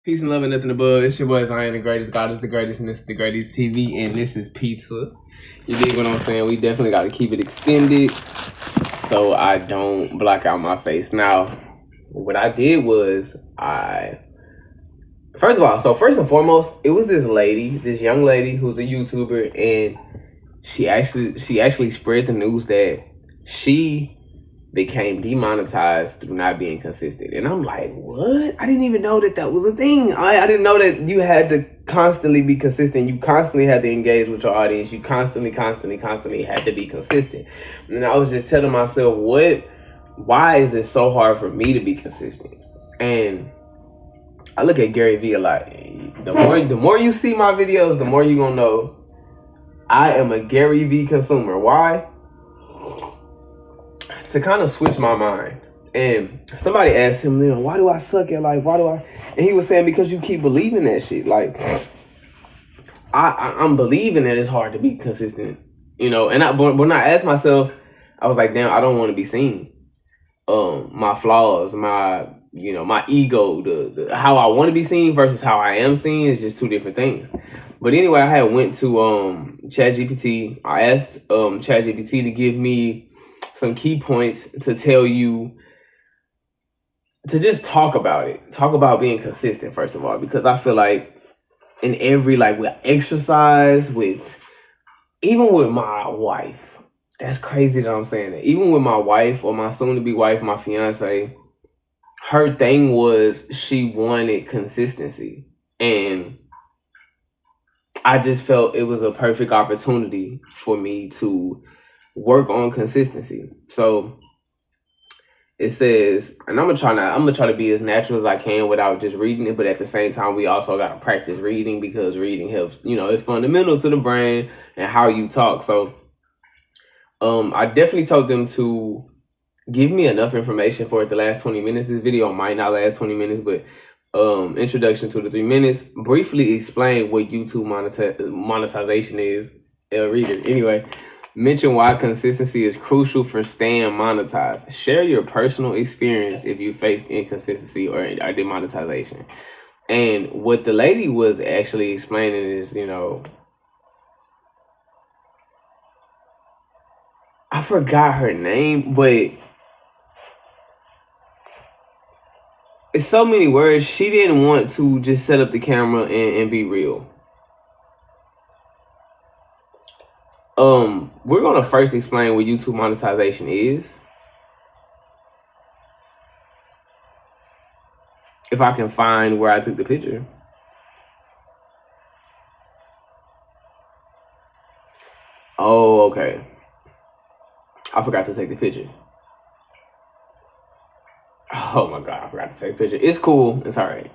Peace and love and nothing above. It's your boy Zion, the greatest. God is the greatest, and this is the greatest TV, and this is pizza. You dig what I'm saying? We definitely got to keep it extended so I don't block out my face. Now, what I did was first and foremost, it was this young lady who's a YouTuber, and she actually spread the news that she became demonetized through not being consistent. And I'm like, what? I didn't even know that was a thing. I didn't know that you had to constantly be consistent. You constantly had to engage with your audience. You constantly had to be consistent. And I was just telling myself, why is it so hard for me to be consistent? And I look at Gary Vee a lot. The more you see my videos, the more you're gonna know I am a Gary Vee consumer. Why? To kind of switch my mind. And somebody asked him, why do I suck at life? And he was saying, because you keep believing that shit. Like, I'm believing that it's hard to be consistent, and when I asked myself, I was like, damn, I don't want to be seen. My flaws, my ego, the how I want to be seen versus how I am seen is just two different things. But anyway, I had went to ChatGPT. I asked ChatGPT to give me some key points to tell you to just talk about being consistent, first of all, because I feel like in every, with exercise, even with my wife, that's crazy that I'm saying that, even with my wife, or my soon-to-be wife, my fiance, her thing was she wanted consistency, and I just felt it was a perfect opportunity for me to work on consistency. So it says, and I'm gonna try to be as natural as I can without just reading it, but at the same time, we also gotta practice reading, because reading helps, it's fundamental to the brain and how you talk. So I definitely told them to give me enough information for it to last 20 minutes. This video might not last 20 minutes, but introduction, 2 to 3 minutes. Briefly explain what YouTube monetization is. Read it. Anyway, mention why consistency is crucial for staying monetized. Share your personal experience if you faced inconsistency or demonetization. And what the lady was actually explaining is, I forgot her name, but it's so many words. She didn't want to just set up the camera and be real. We're gonna first explain what YouTube monetization is. If I can find where I took the picture. Oh, okay. I forgot to take the picture. Oh my God, I forgot to take a picture. It's cool. It's all right.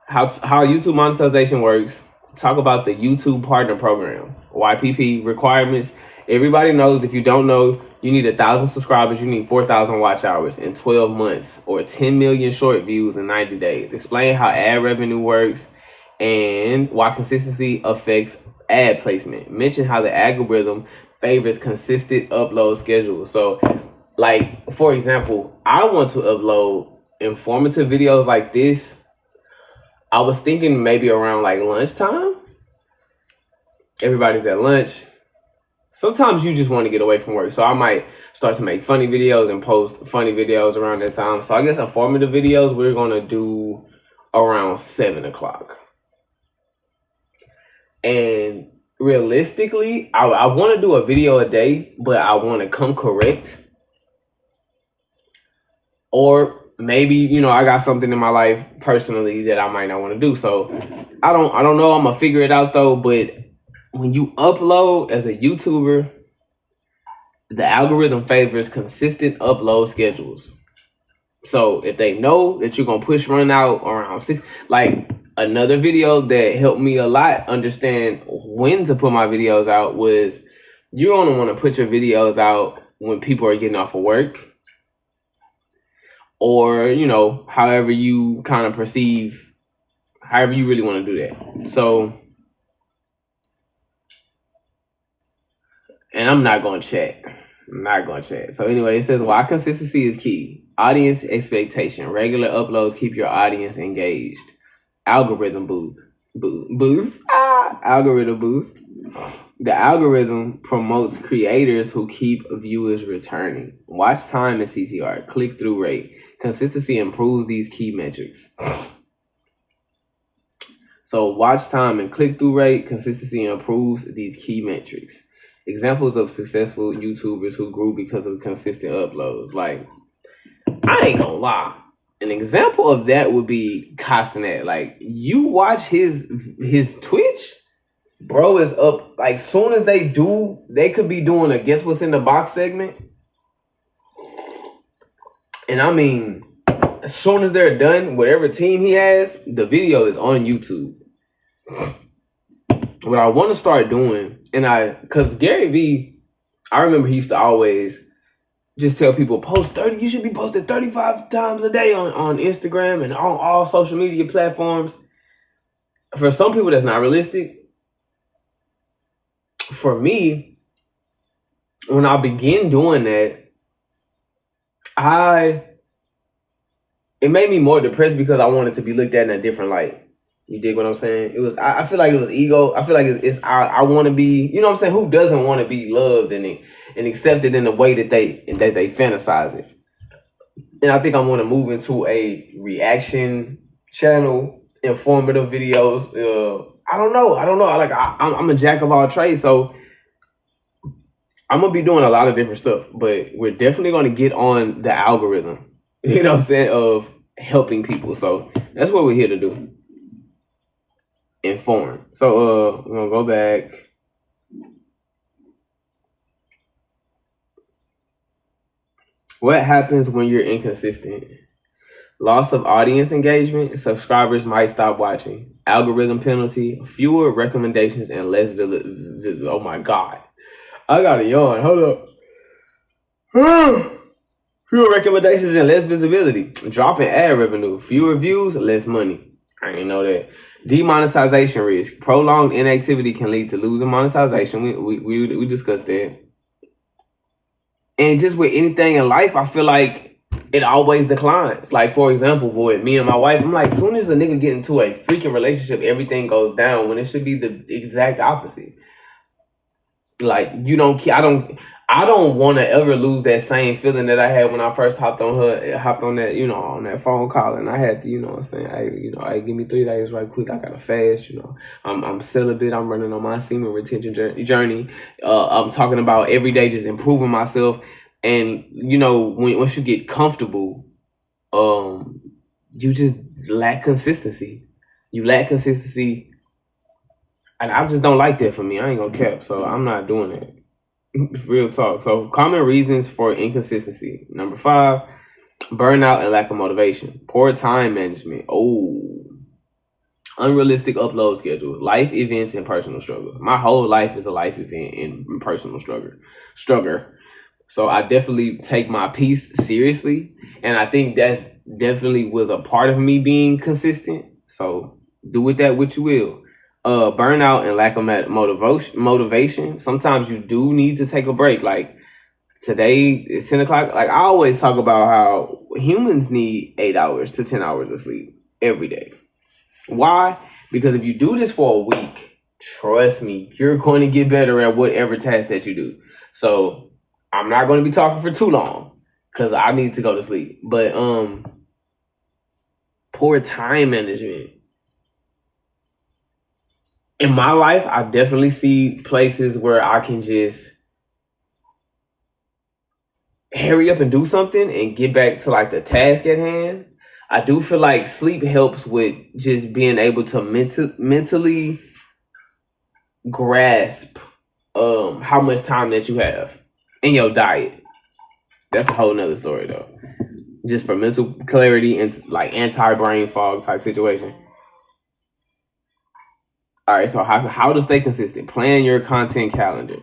How YouTube monetization works. Talk about the YouTube Partner Program, YPP requirements. Everybody knows. If you don't know, you need 1,000 subscribers. You need 4,000 watch hours in 12 months, or 10 million short views in 90 days. Explain how ad revenue works and why consistency affects ad placement. Mention how the algorithm favors consistent upload schedules. So, for example, I want to upload informative videos like this. I was thinking maybe around lunchtime. Everybody's at lunch. Sometimes you just want to get away from work. So I might start to make funny videos and post funny videos around that time. So I guess informative videos we're going to do around 7 o'clock. And realistically, I want to do a video a day, but I want to come correct. Or maybe, I got something in my life personally that I might not want to do. So I don't know. I'm gonna figure it out though. But when you upload as a YouTuber, the algorithm favors consistent upload schedules. So if they know that you're gonna push run out around 6, another video that helped me a lot understand when to put my videos out was, you're gonna want to put your videos out when people are getting off of work, or however you kind of perceive, however you really want to do that. So, and I'm not going to chat. So anyway, it says why consistency is key. Audience expectation. Regular uploads keep your audience engaged. algorithm algorithm boost. The algorithm promotes creators who keep viewers returning. Watch time and CTR, click through rate. Consistency improves these key metrics. So watch time and click through rate, consistency improves these key metrics. Examples of successful YouTubers who grew because of consistent uploads. Like, I ain't gonna lie. An example of that would be Castanet. Like, you watch his Twitch, bro is up. Like, soon as they could be doing a guess what's in the box segment. And I mean, as soon as they're done, whatever team he has, the video is on YouTube. What I want to start doing, because Gary Vee, I remember he used to always just tell people, post 30, you should be posting 35 times a day on Instagram and on all social media platforms. For some people, that's not realistic. For me, when I begin doing that, it made me more depressed because I wanted to be looked at in a different light. You dig what I'm saying? It was, I feel like it was ego. I feel like I want to be, you know what I'm saying? Who doesn't want to be loved and accepted in the way that they fantasize it? And I think I want to move into a reaction channel, informative videos. I don't know. Like, I'm a jack of all trades, so I'm gonna be doing a lot of different stuff. But we're definitely gonna get on the algorithm. You know what I'm saying? Of helping people. So that's what we're here to do. Inform. So we're gonna go back. What happens when you're inconsistent? Loss of audience engagement. Subscribers might stop watching. Algorithm penalty. Fewer recommendations and less oh my God. I got a yawn. Hold up. Fewer recommendations and less visibility. Drop in ad revenue. Fewer views, less money. I didn't know that. Demonetization risk. Prolonged inactivity can lead to losing monetization. We discussed that. And just with anything in life, I feel like it always declines. Like, for example, with me and my wife, I'm like, as soon as the nigga get into a freaking relationship, everything goes down, when it should be the exact opposite. Like, you don't care. I don't want to ever lose that same feeling that I had when I first hopped on that, you know, on that phone call, and I had to, you know what I'm saying, hey, give me 3 days right quick. I gotta fast, you know. I'm celibate. I'm running on my semen retention journey. I'm talking about every day just improving myself, and you know, once you get comfortable, you just lack consistency. And I just don't like that for me. I ain't gonna cap, so I'm not doing that. Real talk. So, common reasons for inconsistency. Number 5, burnout and lack of motivation. Poor time management. Unrealistic upload schedule. Life events and personal struggles. My whole life is a life event and personal struggle. So I definitely take my peace seriously, and I think that's definitely was a part of me being consistent. So do with that what you will. Burnout and lack of motivation. Sometimes you do need to take a break. Like, today it's 10 o'clock. Like, I always talk about how humans need 8 hours to 10 hours of sleep every day. Why? Because if you do this for a week, trust me, you're going to get better at whatever task that you do. So I'm not going to be talking for too long because I need to go to sleep. But poor time management. In my life, I definitely see places where I can just hurry up and do something and get back to like the task at hand. I do feel like sleep helps with just being able to mentally grasp how much time that you have in your diet. That's a whole nother story though. Just for mental clarity and like anti-brain fog type situation. All right, so how to stay consistent? Plan your content calendar.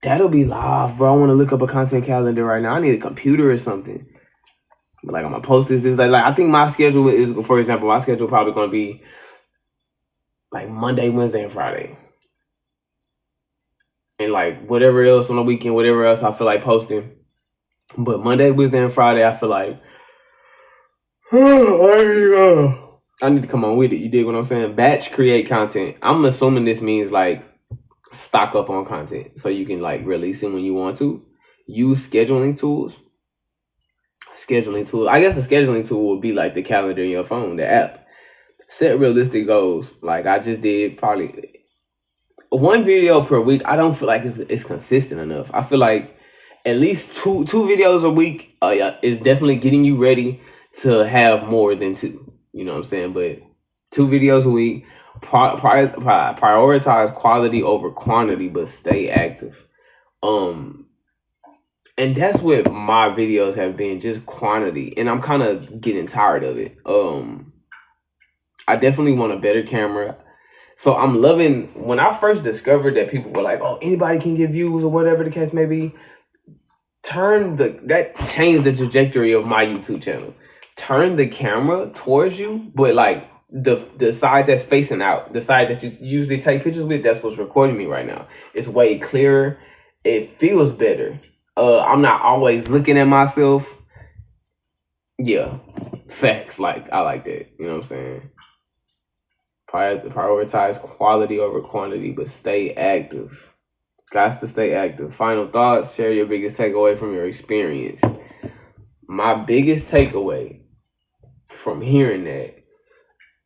That'll be live, bro. I want to look up a content calendar right now. I need a computer or something. But like, I'm gonna post this. Like I think my schedule is, for example, my schedule probably gonna be like Monday, Wednesday, and Friday, and like whatever else on the weekend, whatever else I feel like posting. But Monday, Wednesday, and Friday, I feel like I need to come on with it. You dig what I'm saying? Batch create content. I'm assuming this means like stock up on content so you can like release it when you want to. Use scheduling tools. Scheduling tool. I guess a scheduling tool would be like the calendar in your phone, the app. Set realistic goals. Like I just did probably one video per week. I don't feel like it's consistent enough. I feel like at least two videos a week yeah, is definitely getting you ready to have more than two. You know what I'm saying? But 2 videos a week. Prioritize quality over quantity, but stay active. And that's what my videos have been, just quantity, and I'm kind of getting tired of it. I definitely want a better camera. So I'm loving when I first discovered that people were like, "Oh, anybody can get views or whatever the case may be." That changed the trajectory of my YouTube channel. Turn the camera towards you, but like the side that's facing out, the side that you usually take pictures with, that's what's recording me right now. It's way clearer. It feels better. I'm not always looking at myself. Yeah, facts. Like I like that. You know what I'm saying? Prioritize quality over quantity, but stay active. Got to stay active. Final thoughts. Share your biggest takeaway from your experience. My biggest takeaway from hearing that,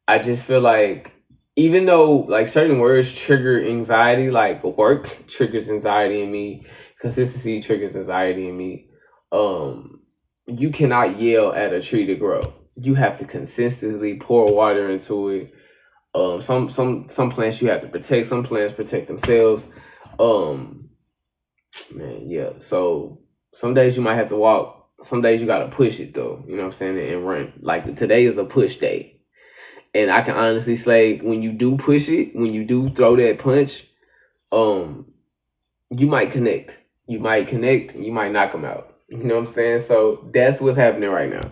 I just feel like even though like certain words trigger anxiety, like work triggers anxiety in me, consistency triggers anxiety in me. You cannot yell at a tree to grow. You have to consistently pour water into it. Some plants you have to protect. Some plants protect themselves. Man, yeah. So some days you might have to walk. Some days you gotta push it though. You know what I'm saying? And run. Like today is a push day. And I can honestly say when you do push it, when you do throw that punch, you might connect. You might connect, you might knock them out. You know what I'm saying? So that's what's happening right now.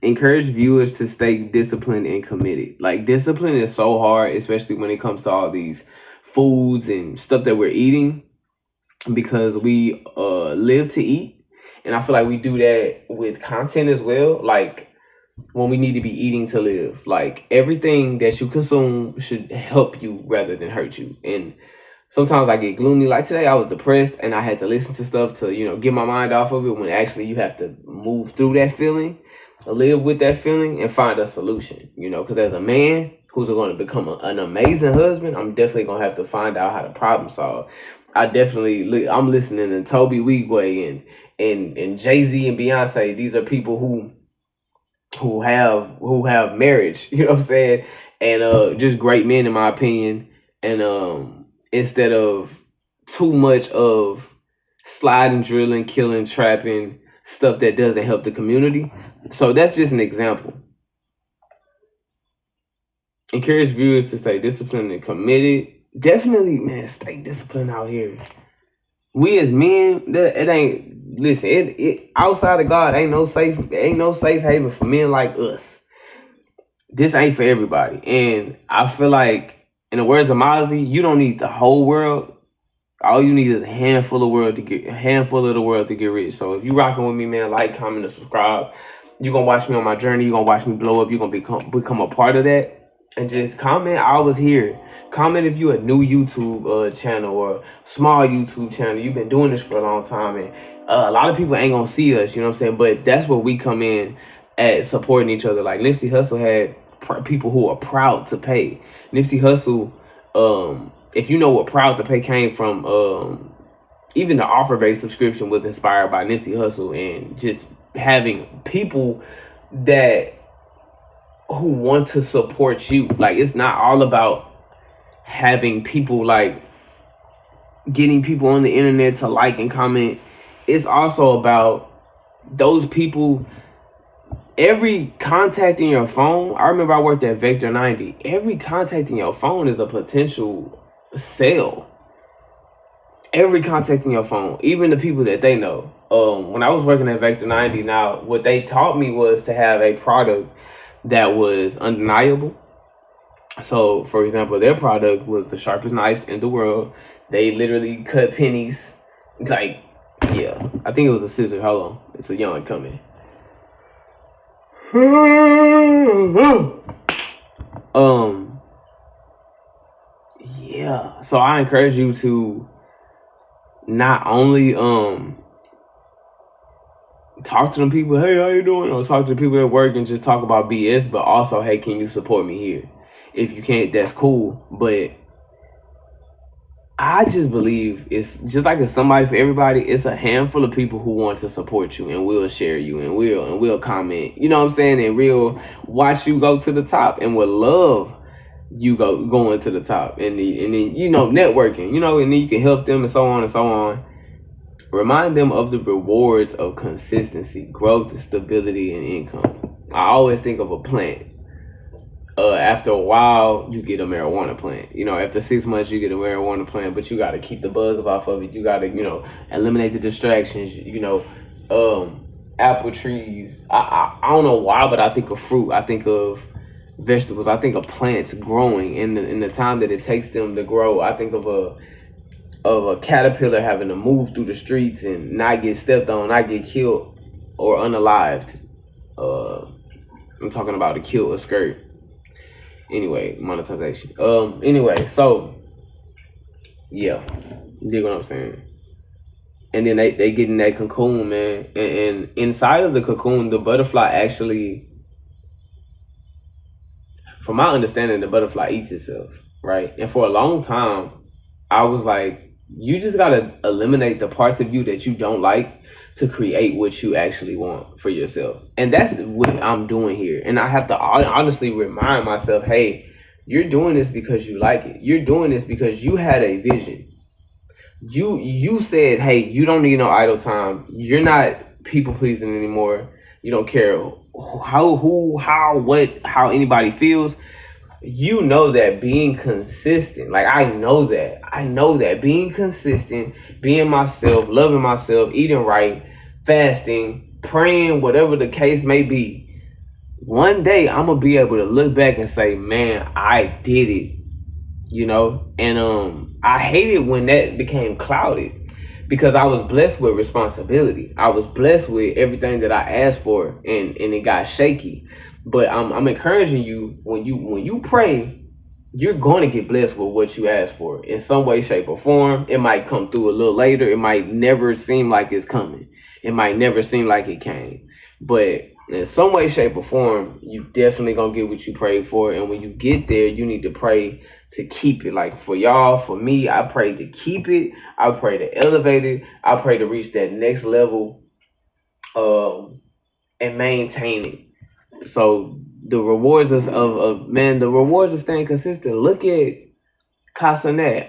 Encourage viewers to stay disciplined and committed. Like discipline is so hard, especially when it comes to all these foods and stuff that we're eating, because we live to eat. And I feel like we do that with content as well. Like when we need to be eating to live. Like everything that you consume should help you rather than hurt you. And sometimes I get gloomy. Like today I was depressed and I had to listen to stuff to, get my mind off of it, when actually you have to move through that feeling, live with that feeling and find a solution, because as a man who's going to become an amazing husband, I'm definitely going to have to find out how to problem solve. I'm listening to Toby Wigway and Jay-Z and Beyonce. These are people who have marriage, you know what I'm saying? And just great men in my opinion. And instead of too much of sliding, drilling, killing, trapping, stuff that doesn't help the community. So that's just an example. Encourage viewers to stay disciplined and committed. Definitely, man, stay disciplined out here. We as men, it ain't, listen, it outside of God ain't no safe haven for men like us. This ain't for everybody. And I feel like, in the words of Mozzie, you don't need the whole world. All you need is a handful of the world to get rich. So if you rocking with me, man, like, comment, and subscribe. You're gonna watch me on my journey. You're gonna watch me blow up. You're gonna become a part of that. And just comment, I was here. Comment if you a new YouTube channel or small YouTube channel. You've been doing this for a long time, and a lot of people ain't gonna see us. You know what I'm saying? But that's where we come in at supporting each other. Like Nipsey Hussle had people who are proud to pay. Nipsey Hussle, if you know what proud to pay came from, even the offer-based subscription was inspired by Nipsey Hussle, and just having people who want to support you. Like, it's not all about having people, like, getting people on the internet to like and comment. It's also about those people. Every contact in your phone, I remember I worked at Vector 90. Every contact in your phone is a potential sale. Every contact in your phone, even the people that they know. When I was working at Vector 90, now what they taught me was to have a product that was undeniable. So, for example, their product was the sharpest knives in the world. They literally cut pennies. Like, yeah, I think it was a scissor. Hold on, it's a yawn coming. Um, yeah. So I encourage you to not only talk to them people, hey, how you doing? Or talk to the people at work and just talk about BS, but also, hey, can you support me here? If you can't, that's cool. But I just believe it's just like it's somebody for everybody. It's a handful of people who want to support you and will share you and will comment. You know what I'm saying? And will watch you go to the top and will love you going to the top. And then networking. And then you can help them and so on and so on. Remind them of the rewards of consistency, growth, stability, and income. I always think of a plant. After a while, you get a marijuana plant. After 6 months, you get a marijuana plant, but you got to keep the bugs off of it. You got to, eliminate the distractions. Apple trees. I don't know why, but I think of fruit. I think of vegetables. I think of plants growing in the time that it takes them to grow. I think of a caterpillar having to move through the streets and not get stepped on, not get killed or unalived. I'm talking about a kill or skirt. Anyway, monetization. So yeah, you dig what I'm saying? And then they get in that cocoon, man. And inside of the cocoon, the butterfly actually, from my understanding, the butterfly eats itself, right? And for a long time, I was like, you just gotta eliminate the parts of you that you don't like to create what you actually want for yourself. And that's what I'm doing here. And I have to honestly remind myself, hey, you're doing this because you like it. You're doing this because you had a vision. You said, hey, you don't need no idle time. You're not people pleasing anymore. You don't care how anybody feels. You know that being consistent, like I know that being consistent, being myself, loving myself, eating right, fasting, praying, whatever the case may be, one day I'm gonna be able to look back and say, man, I did it, and I hated when that became clouded because I was blessed with responsibility. I was blessed with everything that I asked for, and it got shaky. But I'm encouraging you, when you pray, you're going to get blessed with what you ask for in some way, shape, or form. It might come through a little later. It might never seem like it's coming. It might never seem like it came. But in some way, shape, or form, you definitely going to get what you prayed for. And when you get there, you need to pray to keep it. Like for y'all, for me, I pray to keep it. I pray to elevate it. I pray to reach that next level and maintain it. So the rewards the rewards of staying consistent. Look at Casanet.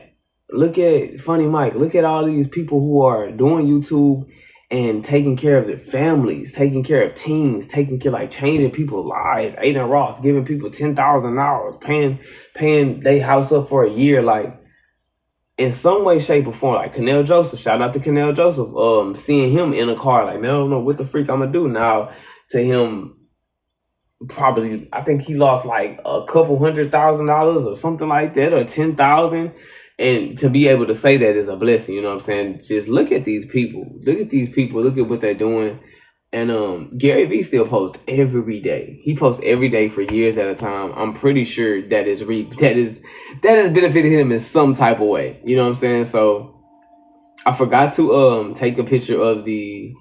Look at Funny Mike. Look at all these people who are doing YouTube and taking care of their families, taking care of teens, changing people's lives. Aiden Ross giving people $10,000, paying their house up for a year, like in some way, shape, or form. Like Canel Joseph, shout out to Canel Joseph. Seeing him in a car, like, man, I don't know what the freak I'm gonna do now. To him, probably, I think he lost like a couple $100,000 or something like that, or 10,000. And to be able to say that is a blessing, you know what I'm saying? Just look at these people. Look at what they're doing. And Gary Vee still posts every day. He posts every day for years at a time. I'm pretty sure that has benefited him in some type of way. You know what I'm saying? So I forgot to take a picture of the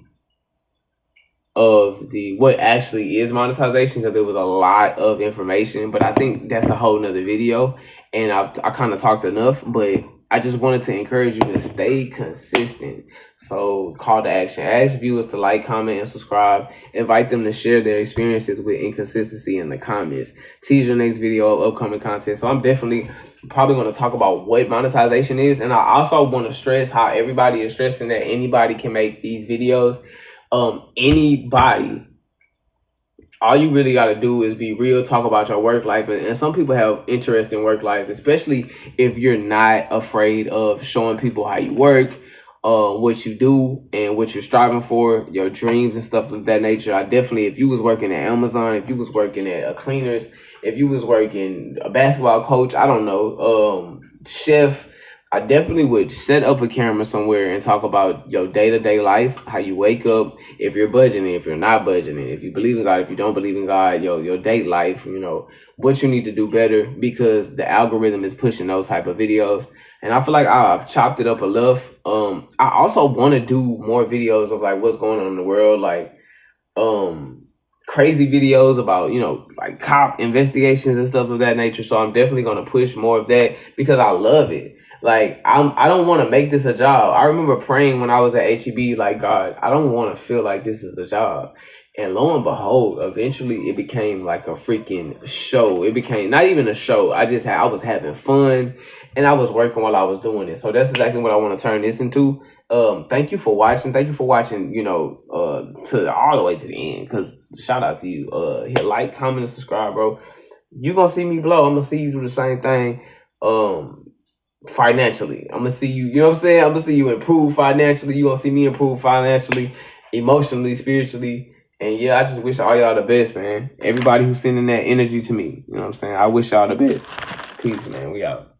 what actually is monetization, because it was a lot of information, but I think that's a whole nother video, and I kind of talked enough. But I just wanted to encourage you to stay consistent. So call to action: ask viewers to like, comment, and subscribe. Invite them to share their experiences with inconsistency in the comments. Tease your next video of upcoming content. So I'm definitely probably going to talk about what monetization is, and I also want to stress how everybody is stressing that anybody can make these videos. Anybody, all you really got to do is be real, talk about your work life. And some people have interesting work lives, especially if you're not afraid of showing people how you work, what you do and what you're striving for, your dreams and stuff of that nature. I definitely, if you was working at Amazon, if you was working at a cleaners, if you was working a basketball coach, I don't know, chef, I definitely would set up a camera somewhere and talk about your day-to-day life, how you wake up, if you're budgeting, if you're not budgeting, if you believe in God, if you don't believe in God, your date life, what you need to do better, because the algorithm is pushing those type of videos. And I feel like I've chopped it up enough. I also want to do more videos of like what's going on in the world, like crazy videos about like cop investigations and stuff of that nature. So I'm definitely going to push more of that because I love it. Like I don't want to make this a job. I remember praying when I was at HEB, like, God, I don't want to feel like this is a job. And lo and behold, eventually it became like a freaking show. It became not even a show. I was having fun and I was working while I was doing it. So that's exactly what I want to turn this into. Thank you for watching. Thank you for watching, to all the way to the end. Cause shout out to you. Hit like, comment, and subscribe, bro. You gonna see me blow. I'm gonna see you do the same thing. Financially. I'm gonna see you, you know what I'm saying? I'm gonna see you improve financially. You gonna see me improve financially, emotionally, spiritually. And yeah, I just wish all y'all the best, man. Everybody who's sending that energy to me, you know what I'm saying? I wish y'all the best. Peace, man. We out.